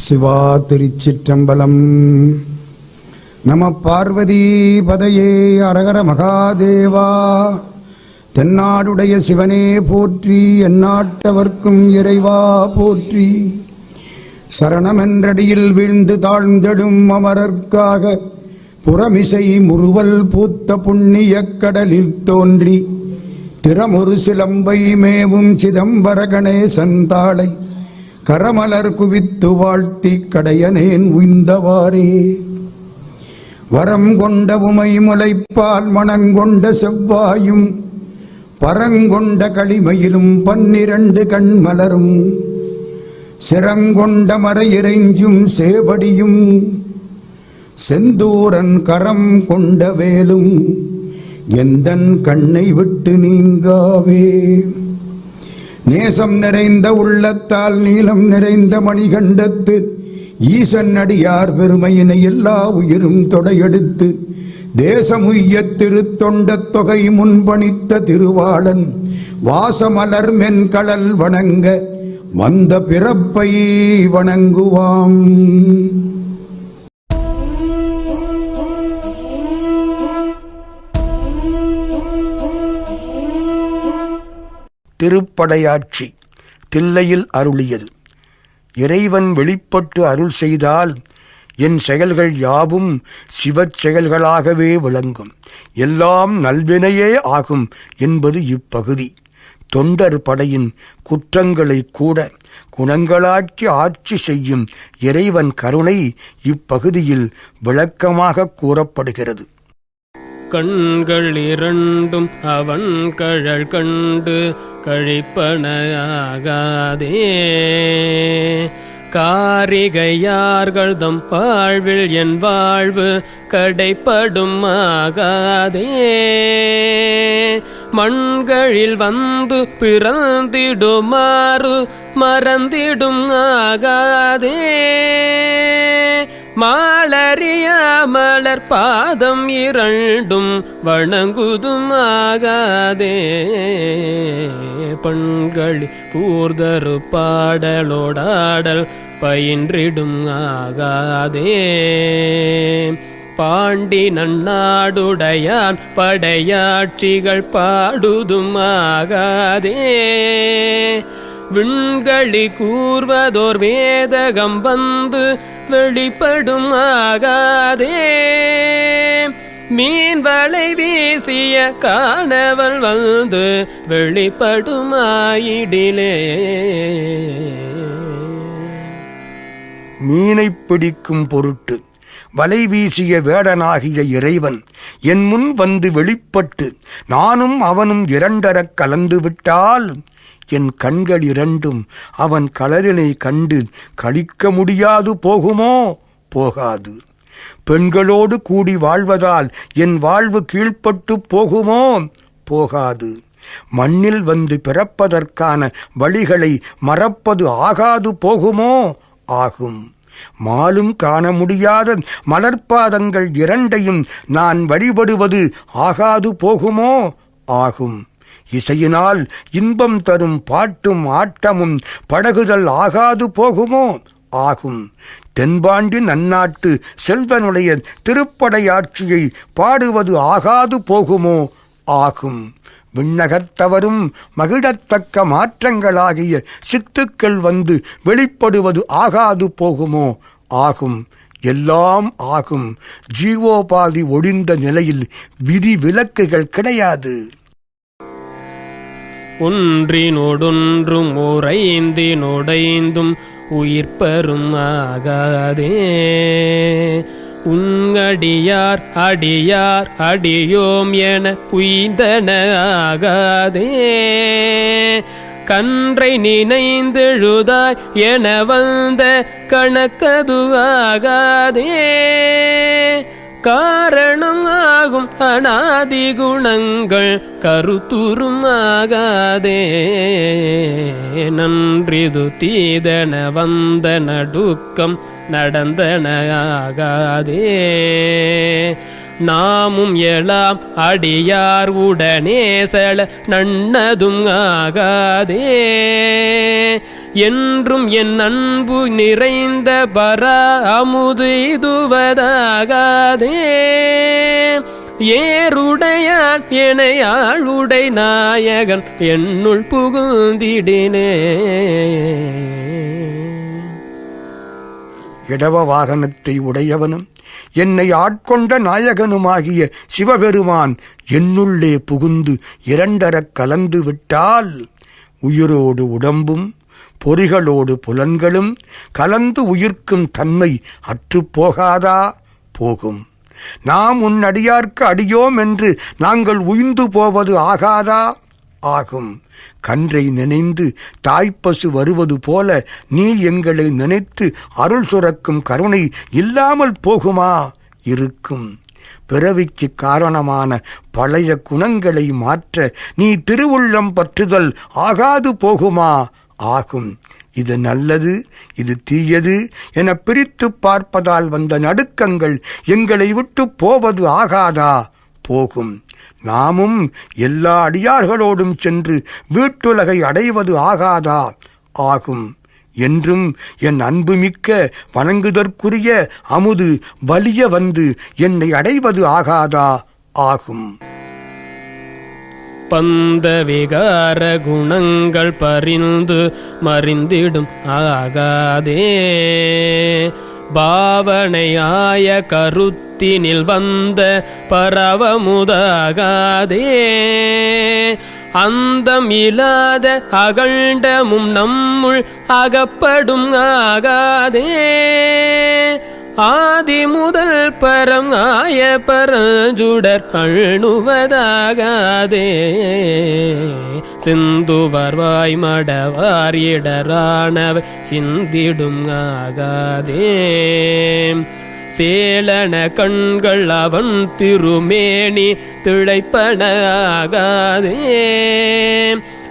சிவா திருச்சிற்றம்பலம். நம பார்வதி பதையே அரகர மகாதேவா. தென்னாடுடைய சிவனே போற்றி, எந்நாட்டவர்க்கும் இறைவா போற்றி. சரணமென்றடியில் வீழ்ந்து தாழ்ந்தெடும் அமரர்க்காக புறமிசை முறுவல் பூத்த புண்ணிய கடலில் தோன்றி திறமொரு சிலம்பை மேவும் சிதம்பர கணேசன் தாளை கரமலர் குவித்து வாழ்த்தி கடையனேன் உய்ந்தவாறே. வரம் கொண்ட உமை முளைப்பால் மணங்கொண்ட செவ்வாயும் பரங்கொண்ட களிமையிலும் 12 கண்மலரும் சிறங்கொண்ட மறையிறைஞ்சும் சேவடியும் செந்தூரன் கரம் கொண்ட வேலும் எந்தன் கண்ணை விட்டு நீங்காவே. நேசம் நிறைந்த உள்ளத்தால் நீளம் நிறைந்த மணிகண்டத்து ஈசன் அடியார் பெருமையினை எல்லா உயிரும் தொடையெடுத்து தேசமுய்ய திருத்தொண்ட தொகை முன்பணித்த திருவாளன் வாசமலர் மென்கடல் வணங்க வந்த பிறப்பை வணங்குவாம். திருப்படையாட்சி தில்லையில் அருளியது. இறைவன் வெளிப்பட்டு அருள் செய்தால் என் செயல்கள் யாவும் சிவச் செயல்களாகவே விளங்கும், எல்லாம் நல்வினையே ஆகும் என்பது இப்பகுதி. தொண்டர் படையின் குற்றங்களை கூட குணங்களாக்கி ஆட்சி செய்யும் இறைவன் கருணை இப்பகுதியில் விளக்கமாக கூறப்படுகிறது. கண்கள் இரண்டும் அவன் கழல் கண்டு கழிப்பனையாகாதே. காரிகையார்கள் தம் வாழ்வில் என் வாழ்வு கடைப்படும் ஆகாதே. மண்களில் வந்து பிறந்திடுமாறு மறந்திடும் ஆகாதே. மாளறியாமலர் பாதம் இரண்டும் வணங்குதுமாகாதே. பண்களி கூர்தரு பாடலோடாடல் பயின்றிடும் ஆகாதே. பாண்டி நன்னாடுடையான் படையாட்சிகள் பாடுதுமாகாதே. விண்களி கூர்வதோர் வேதகம் வந்து வெளிப்படும் ஆகாதே. மீன் வலை வீசிய காணவல் வந்து வெளிப்படுமாயிடிலே. மீனை பிடிக்கும் பொருட்டு வலை வீசிய வேடனாகிய இறைவன் என் முன் வந்து வெளிப்பட்டு நானும் அவனும் இரண்டரக் கலந்துவிட்டால் என் கண்கள் இரண்டும் அவன் கலரினை கண்டு கழிக்க முடியாது போகுமோ? போகாது. பெண்களோடு கூடி வாழ்வதால் என் வாழ்வு கீழ்ப்பட்டு போகுமோ? போகாது. மண்ணில் வந்து பிறப்பதற்கான வழிகளை மறப்பது ஆகாது போகுமோ? ஆகும். மாலும் காண முடியாத மலர்பாதங்கள் இரண்டையும் நான் வழிபடுவது ஆகாது போகுமோ? ஆகும். இசையினால் இன்பம் தரும் பாட்டும் ஆட்டமும் படகுதல் ஆகாது போகுமோ? ஆகும். தென்பாண்டி நன்னாட்டு செல்வனுடைய திருப்படையாட்சியை பாடுவது ஆகாது போகுமோ? ஆகும். விண்ணகத்தவரும் மகிழத்தக்க மாற்றங்களாகிய சித்துக்கள் வந்து வெளிப்படுவது ஆகாது போகுமோ? ஆகும். எல்லாம் ஆகும். ஜீவோபாதி ஒழிந்த நிலையில் விதி விலக்குகள் கிடையாது. ஒன்றினோடொன்றும் ஓரைந்தினோடைந்தும் உயிர்ப்பரும் ஆகாதே. உங்கடியார் அடியார் அடியோம் என உய்ந்தன ஆகாதே. கன்றை நினைந்தெழுதாய் என வந்த கணக்கது ஆகாதே. காரணம் ஆகும் அநாதி குணங்கள் கருத்துரும் ஆகாதே. நன்றிது தீதன வந்த நடுக்கம் நடந்தன ஆகாதே. நாமும் எழாம் அடியார் உடனே செல நன்னதும் ஆகாதே. என்றும் என் அன்பு நிறைந்த பர அமுது இதுவதாகாதே ஏருடையான் எனையாளுடை நாயகன் என்னுள் புகுந்திடினே. இடவ வாகனத்தை உடையவனும் என்னை ஆட்கொண்ட நாயகனுமாகிய சிவபெருமான் என்னுள்ளே புகுந்து இரண்டரக் கலந்து விட்டால் உயிரோடு உடம்பும் பொறிகளோடு புலன்களும் கலந்து உயிர்க்கும் தன்மை அற்றுப்போகாதா? போகும். நாம் உன் அடியார்க்கு அடியோம் என்று நாங்கள் உய்ந்து போவது ஆகாதா? ஆகும். கன்றை நினைந்து தாய்ப்பசு வருவது போல நீ எங்களை நினைத்து அருள் சுரக்கும் கருணை இல்லாமல் போகுமா? இருக்கும். பிறவிக்கு காரணமான பழைய குணங்களை மாற்ற நீ திருவுள்ளம் பற்றுதல் ஆகாது போகுமா? ஆகும். இது நல்லது, இது தீயது என பிரித்து பார்ப்பதால் வந்த நடுக்கங்கள் எங்களை விட்டு போவது ஆகாதா? போகும். நாமும் எல்லா அடியார்களோடும் சென்று வீட்டுலகை அடைவது ஆகாதா? ஆகும். என்றும் என் அன்புமிக்க வணங்குதற்குரிய அமுது வலிய வந்து என்னை அடைவது ஆகாதா? ஆகும். பந்த விகார குணங்கள் பறிந்து மறிந்திடும் ஆகாதே பாவனையாய கருத்தினில் வந்த பரவமுதாகாதே அந்தம் இல்லாத அகண்டமும் நம்முள் அகப்படும் ஆகாதே ஆதி முதல் பரம் ஆய பரஞ்சுடர் அழுவதாகாதே சிந்துவர் வாய்மடவார் இடரானவை சிந்திடும் ஆகாதே சேலன கண்கள் அவன் திருமேனி திளைப்பன ஆகாதே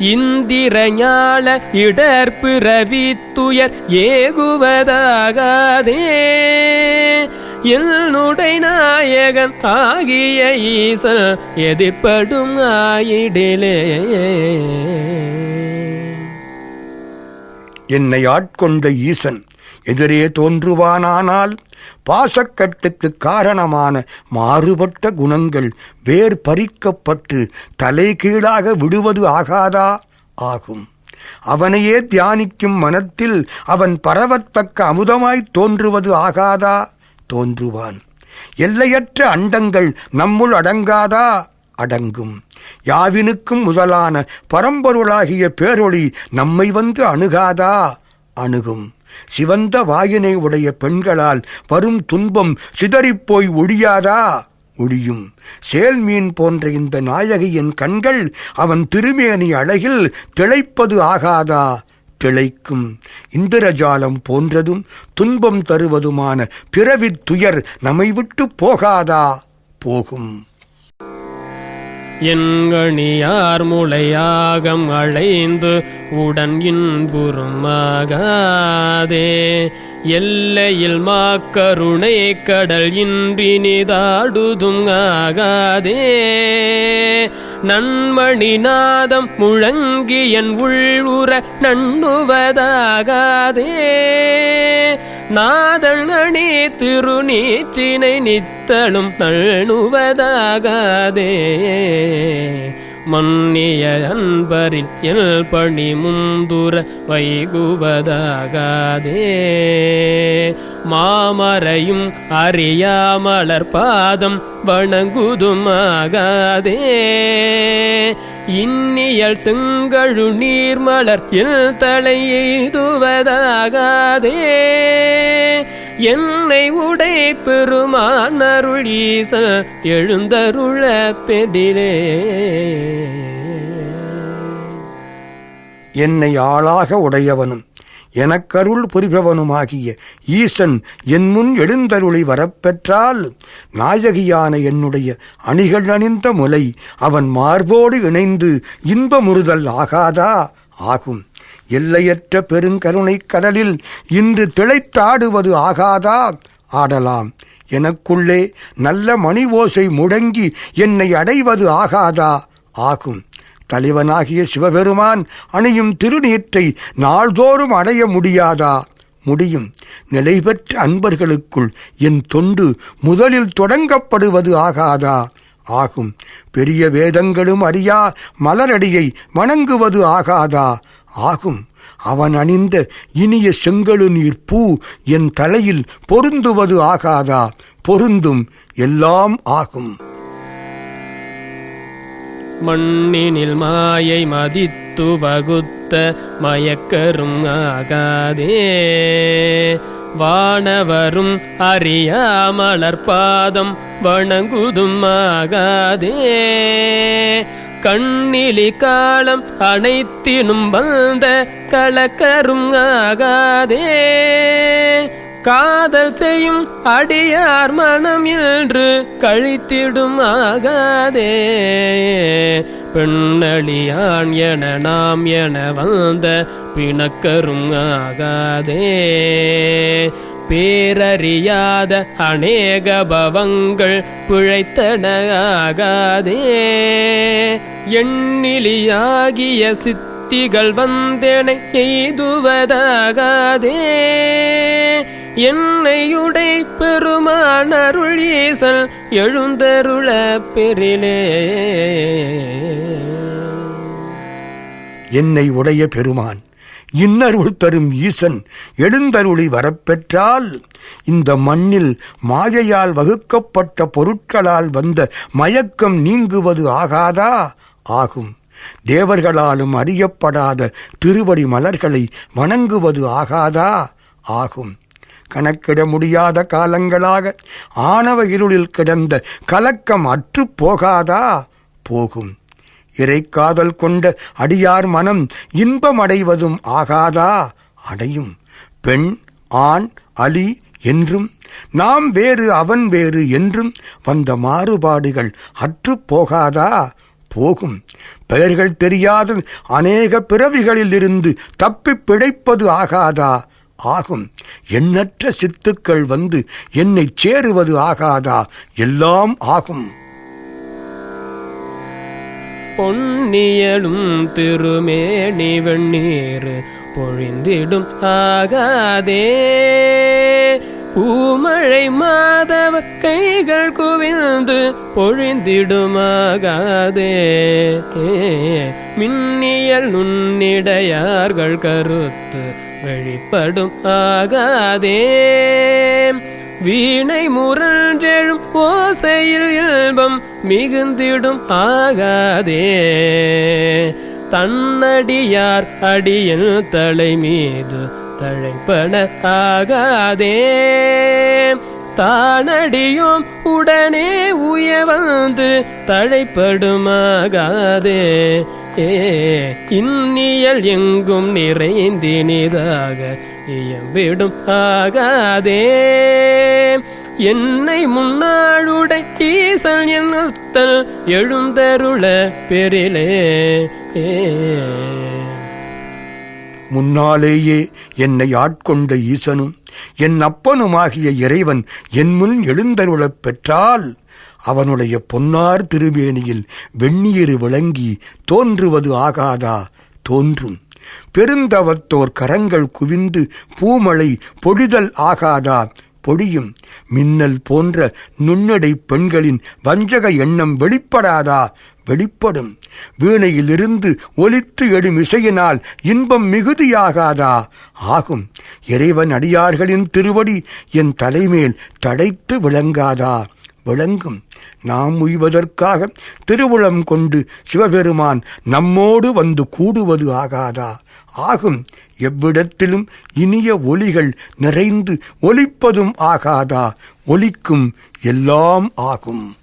இந்திர ஞால இடர்பிறவி துயர் ஏகுவதாகாதே என்னுடை நாயகன் ஆகிய ஈசன் எதிர்ப்படும் ஆயிடிலே. என்னை ஆட்கொண்ட ஈசன் எதிரே தோன்றுவானானால் பாசக்கட்டுக்கு காரணமான மாறுபட்ட குணங்கள் வேர் பறிக்கப்பட்டு தலைகீழாக விடுவது ஆகாதா? ஆகும். அவனையே தியானிக்கும் மனத்தில் அவன் பரவத்தக்க அமுதமாய் தோன்றுவது ஆகாதா? தோன்றுவான். எல்லையற்ற அண்டங்கள் நம்முள் அடங்காதா? அடங்கும். யாவினுக்கும் முதலான பரம்பொருளாகிய பேரொளி நம்மை வந்து அணுகாதா? அணுகும். சிவந்த வாயினை உடைய பெண்களால் வரும் துன்பம் சிதறிப்போய் ஒழியாதா? ஒழியும். சேல்மீன் போன்ற இந்த நாயகியின் கண்கள் அவன் திருமேனி அழகில் திளைப்பது ஆகாதா? திளைக்கும். இந்திரஜாலம் போன்றதும் துன்பம் தருவதுமான பிறவித் துயர் நம்மை விட்டு போகாதா? போகும். எண்கணியார் முளையாகம் அழைந்து உடன் இன்புறுமாகாதே எல்லையில் மாக்கருணை கடல் இன்றி நிதாடுதும் ஆகாதே நன்மணி நாதம் முழங்கி என் உள்ளுற நண்ணுவதாகாதே நாதணி திருநீற்றினை நித்தலும் தள்ளுவதாகாதே மன்னிய அன்பரில் எல் பணி முந்துர வைகுவதாகாதே மாமரையும் அறியாமலர் பாதம் வணங்குதுமாகாதே இன்னியல் செங்கழு நீர்மலர் எல் தலை எய்துவதாகாதே என்னை உடை பெருமான் அருள் ஈசன் எழுந்தருள பெடிலே. என்னை ஆளாக உடையவனும் எனக்கருள் புரிபவனுமாகிய ஈசன் என் முன் எழுந்தருளை வரப்பெற்றால் நாயகியான என்னுடைய அணிகள் அணிந்த முலை அவன் மார்போடு இணைந்து இன்பமுறுதல் ஆகாதா? ஆகும். எல்லையற்ற பெருங்கருணை கடலில் இன்று திளைத்தாடுவது ஆகாதா? ஆடலாம். எனக்குள்ளே நல்ல மணி ஓசை முழங்கி என்னை அடைவது ஆகாதா? ஆகும். தலைவனாகிய சிவபெருமான் அணியும் திருநீற்றை நாள்தோறும் அடைய முடியாதா? முடியும். நிலை பெற்ற அன்பர்களுக்குள் என் தொண்டு முதலில் தொடங்கப்படுவது ஆகாதா? ஆகும். பெரிய வேதங்களும் அறியா மலரடியை வணங்குவது ஆகாதா? ஆகும். அவன் அணிந்த இனிய செங்கழு நீர் பூ என் தலையில் பொருந்துவது ஆகாதா? பொருந்தும். எல்லாம் ஆகும். மண்ணினில் மாயை மதித்து வகுத்த மயக்கரும் ஆகாதே, வானவரும் அறியாமலர் பாதம் வணங்குதும் ஆகாதே, கண்ணிலி காலம் அனைத்தினும் வந்த கலக்கரும் ஆகாதே, காதல் செய்யும் அடியார் மனம் என்று கழித்திடும் ஆகாதே, பெண்ணளியான் என நாம் என வந்த பிணக்கரும் ஆகாதே, பேரறியாத அநேக பவங்கள் பிழைத்தன ஆகாதே, எண்ணிலியாகிய சித்திகள் வந்தெனை எய்துவதாகாதே, என்னையுடை பெருமான் அருள் ஈசன் எழுந்தருள பெரிலே. என்னை உடைய பெருமான் இன்னருள் தரும் ஈசன் எழுந்தருளி வரப்பெற்றால் இந்த மண்ணில் மாயையால் வகுக்கப்பட்ட பொருட்களால் வந்த மயக்கம் நீங்குவது ஆகாதா? ஆகும். தேவர்களாலும் அறியப்படாத திருவடி மலர்களை வணங்குவது ஆகாதா? ஆகும். கணக்கிட முடியாத காலங்களாக ஆணவ இருளில் கிடந்த கலக்கம் அற்று போகாதா? போகும். இறைக்காதல் கொண்ட அடியார் மனம் இன்பமடைவதும் ஆகாதா? அடையும். பெண் ஆண் அலி என்றும் நாம் வேறு அவன் வேறு என்றும் வந்த மாறுபாடுகள் அற்று போகாதா? போகும். பெயர்கள் தெரியாத அநேக பிறவிகளில் இருந்து தப்பி பிழைப்பது ஆகாதா? ஆகும். எண்ணற்ற சித்துக்கள் வந்து என்னை சேருவது ஆகாதா? எல்லாம் ஆகும். பொன்னியலும் திருமேனி வெண்ணீர் பொழிந்திடும் ஆகாதே, பூமழை மாதவ கைகள் குவிந்து பொழிந்திடுமாகாதே, மின்னியல் நுண்ணிடையார்கள் கருத்து வெளிப்படும் ஆகாதே, வீணை முரஞ்செழும் ஓசையில் இன்பம் மிகுந்திடும் ஆகாதே, தன்னடியார் அடியின் தலை மீது தழைப்பட ஆகாதே, தானடியோம் உடனே உயவந்து தழைப்படுமாகாதே, இன்னியல் எங்கும் நிறைந்தினிதாக இயம்பிடும் ஆகாதே, என்னை முன்னாளுடை ஈசன் என்னத்தல் எழுந்தருள பெரிலே. முன்னாலேயே என்னை ஆட்கொண்ட ஈசனும் என் அப்பனுமாகிய இறைவன் என் முன் எழுந்தருளப் பெற்றால் அவனுடைய பொன்னார் திருமேனியில் வெந்நீர் விளங்கி தோன்றுவது ஆகாதா? தோன்றும். பெருந்தவத்தோர் கரங்கள் குவிந்து பூமழை பொழிதல் ஆகாதா? பொழியும். மின்னல் போன்ற நுண்ணடை பெண்களின் வஞ்சக எண்ணம் வெளிப்படாதா? வெளிப்படும். வீணையிலிருந்து ஒலித்து எழும் இசையினால் இன்பம் மிகுதியாகாதா? ஆகும். இறைவன் அடியார்களின் திருவடி என் தலைமேல் தடைத்து விளங்காதா? விளங்கும். நாம் உய்வதற்காக திருவுளம் கொண்டு சிவபெருமான் நம்மோடு வந்து கூடுவது ஆகாதா? ஆகும். எவ்விடத்திலும் இனிய ஒலிகள் நிறைந்து ஒலிப்பதும் ஆகாதா? ஒலிக்கும். எல்லாம் ஆகும்.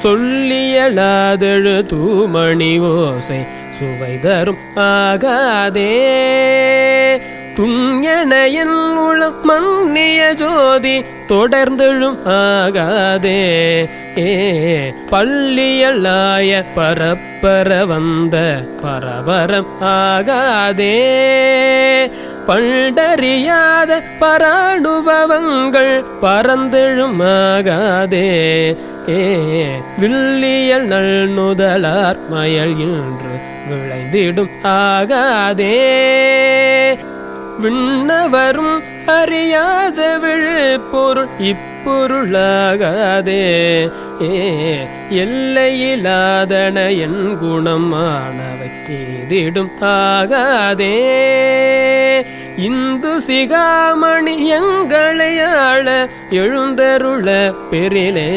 சொல்லியலாதெழு தூமணி ஓசை சுவை தரும் ஆகாதே, துண்யன என் உளம் மன்னிய ஜோதி தொடர்ந்தெழும் ஆகாதே, பள்ளியலாய பரப்பர வந்த பரபரம் ஆகாதே, பண்டறியாத பரானுபவங்கள் பரந்தெழுமாகாதே. வில்லியல் நல்நுதலார் மயல் என்று விளைந்திடும் ஆகாதே. விண்ணவரும் அறியாத விழுப்பொருள் இப்பொருளாகாதே. எல்லையிலாதன என் குணமானவை தீதிடும் ஆகாதே. இந்து சிகாமணி எங்களை ஆள எழுந்தருள பெரிலே.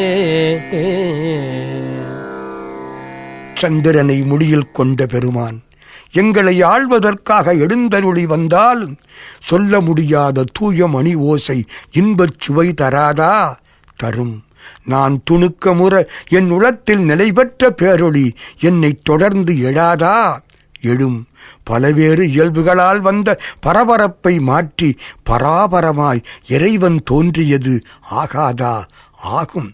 சந்திரனை முடியில் கொண்ட பெருமான் எங்களை ஆள்வதற்காக எழுந்தருளி வந்தால் சொல்ல முடியாத தூய மணி ஓசை இன்பச் சுவை தராதா? தரும். நான் துணுக்கமுற என் உளத்தில் நிலை பெற்ற பேரொளி என்னை தொடர்ந்து எழாதா? எழும். பலவேறு இயல்புகளால் வந்த பரபரப்பை மாற்றி பராபரமாய் இறைவன் தோன்றியது ஆகாதா? ஆகும்.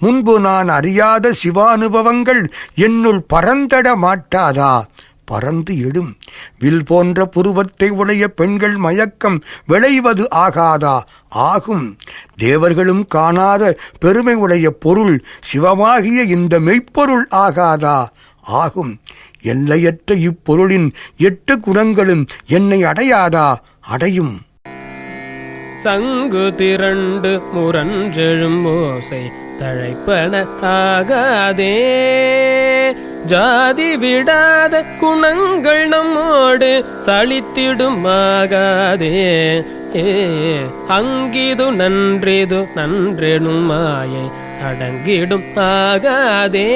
முன்பு நான் அறியாத சிவானுபவங்கள் என்னுள் பரந்தட மாட்டாதா? பறந்து எழும். வில் போன்ற புருவத்தை உடைய பெண்கள் மயக்கம் விளைவது ஆகாதா? ஆகும். தேவர்களும் காணாத பெருமை உடைய பொருள் சிவமாகிய இந்த மெய்ப்பொருள் ஆகாதா? ஆகும். எல்லையற்ற இப்பொருளின் 8 குணங்களும் என்னை அடையாதா? அடையும். சங்கு திரண்டு முரஞ்செழும் ஓசை தழைப்பன ஆகாதே. ஜாதி விடாத குணங்கள் நம்மோடு சலித்திடுமாகாதே. அங்கிது நன்றிது நன்றெனும் மாயை அடங்கிடும் ஆகாதே.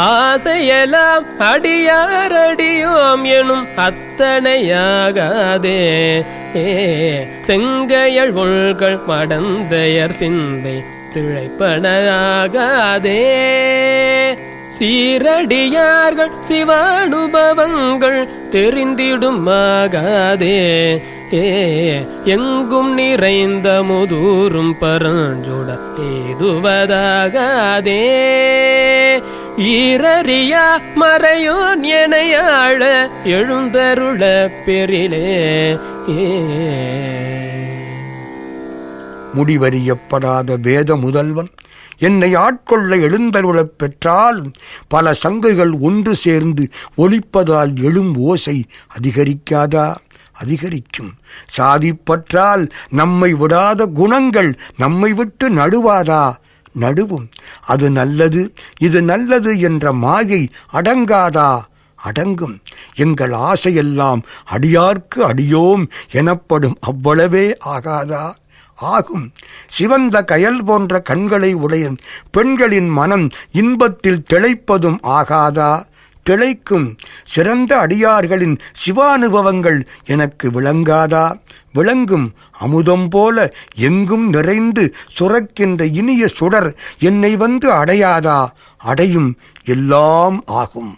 ஆசையெல்லாம் அடியாரடியோம் எனும் அத்தனையாகாதே. செங்கையள் உள்கள் மடந்தையர் சிந்தை திளைப்பனாகாதே. சீரடியார்கள் சிவானுபவங்கள் தெரிந்திடுமாகாதே. எங்கும் நிறைந்த முதூரும் பரஞ்சுட ஏதுவதாகாதே. ஈரறியா மறையோன் எனையாழ எழுந்தருள பெரிலே. முடிவறியப்படாத வேத முதல்வன் என்னை ஆட்கொள்ள எழுந்தருளப் பெற்றால் பல சங்கைகள் ஒன்று சேர்ந்து ஒலிப்பதால் எழும் ஓசை அதிகரிக்காதா? அதிகரிக்கும். சாதிப்பற்றால் நம்மை விடாத குணங்கள் நம்மை விட்டு நடுவாதா? நடுவும். அது நல்லது இது நல்லது என்ற மாயை அடங்காதா? அடங்கும். எங்கள் ஆசையெல்லாம் அடியார்க்கு அடியோம் எனப்படும் அவ்வளவே ஆகாதா? ஆகும். சிவந்த கயல் போன்ற கண்களை உடைய பெண்களின் மனம் இன்பத்தில் திளைப்பதும் ஆகாதா? திளைக்கும். சிறந்த அடியார்களின் சிவானுபவங்கள் எனக்கு விளங்காதா? விளங்கும். அமுதம் போல எங்கும் நிறைந்து சுரக்கின்ற இனிய சுடர் என்னை வந்து அடையாதா? அடையும். எல்லாம் ஆகும்.